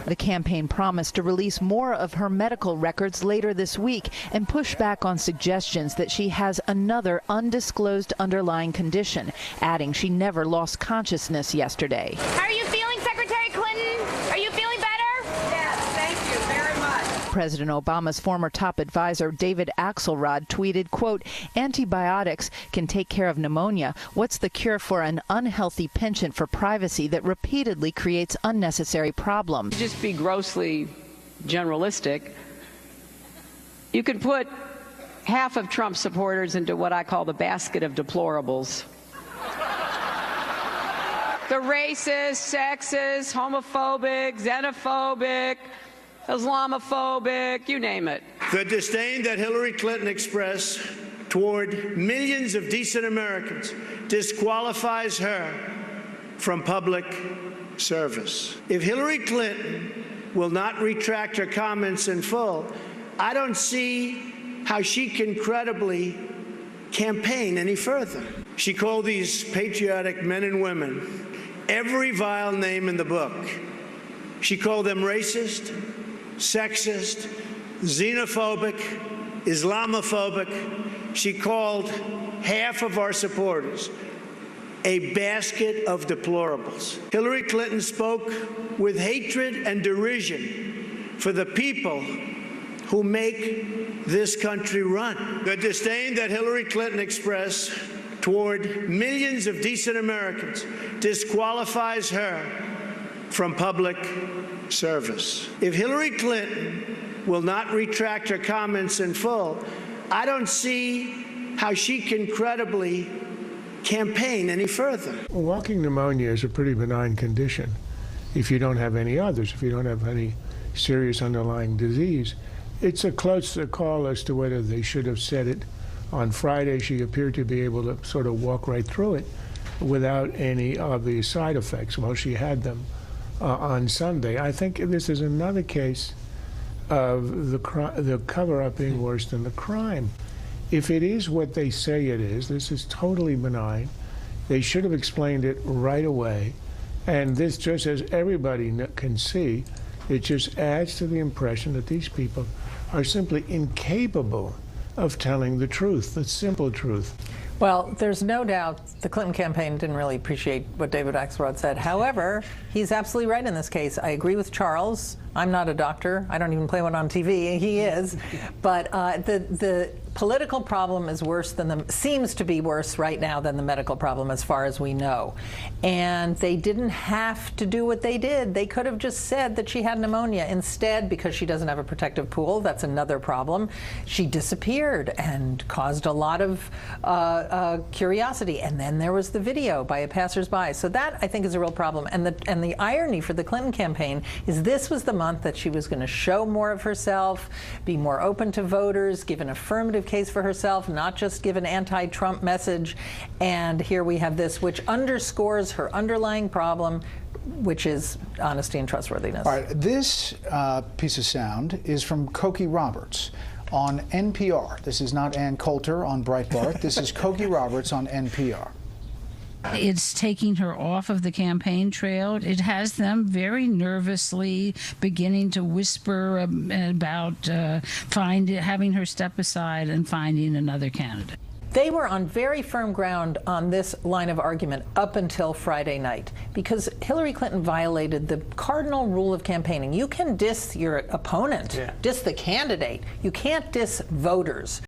The campaign promised to release more of her medical records later this week and push back on suggestions that she has another undisclosed underlying condition, adding she never lost consciousness yesterday. How are you feeling, Secretary Clinton? Are you feeling better? Yes, thank you very much. President Obama's former top advisor, David Axelrod, tweeted, quote, "Antibiotics can take care of pneumonia. What's the cure for an unhealthy penchant for privacy that repeatedly creates unnecessary problems?" Just be grossly generalistic. You could put half of Trump supporters into what I call the basket of deplorables. The racist, sexist, homophobic, xenophobic, Islamophobic, you name it. The disdain that Hillary Clinton expressed toward millions of decent Americans disqualifies her from public service. If Hillary Clinton will not retract her comments in full, I don't see how she can credibly campaign any further. She called these patriotic men and women every vile name in the book. She called them racist, sexist, xenophobic, Islamophobic. She called half of our supporters a basket of deplorables. Hillary Clinton spoke with hatred and derision for the people who make this country run. The disdain that Hillary Clinton expressed toward millions of decent Americans disqualifies her from public service. If Hillary Clinton will not retract her comments in full, I don't see how she can credibly campaign any further. Walking pneumonia is a pretty benign condition if you don't have any others, if you don't have any serious underlying disease. It's a close call as to whether they should have said it. On Friday, she appeared to be able to sort of walk right through it without any obvious side effects. Well, she had them on Sunday. I think this is another case of the cover-up being worse than the crime. If it is what they say it is, this is totally benign. They should have explained it right away. And this, just as everybody can see, it just adds to the impression that these people are simply incapable of telling the truth, the simple truth. Well, there's no doubt the Clinton campaign didn't really appreciate what David Axelrod said. However, he's absolutely right in this case. I agree with Charles. I'm not a doctor. I don't even play one on TV. He is. But the political problem is worse than seems to be worse right now than the medical problem as far as we know. And they didn't have to do what they did. They could have just said that she had pneumonia. Instead, because she doesn't have a protective pool, that's another problem, she disappeared and caused a lot of curiosity. And then there was the video by a passersby. So that, I think, is a real problem. And the irony for the Clinton campaign is this was the month that she was going to show more of herself, be more open to voters, give an affirmative case for herself, not just give an anti-Trump message. And here we have this, which underscores her underlying problem, which is honesty and trustworthiness. All right, this piece of sound is from Cokie Roberts on NPR. This is not Ann Coulter on Breitbart. This is Cokie Roberts on NPR. It's taking her off of the campaign trail. It has them very nervously beginning to whisper about having her step aside and finding another candidate. They were on very firm ground on this line of argument up until Friday night, because Hillary Clinton violated the cardinal rule of campaigning. You can diss your opponent, diss the candidate. You can't diss voters.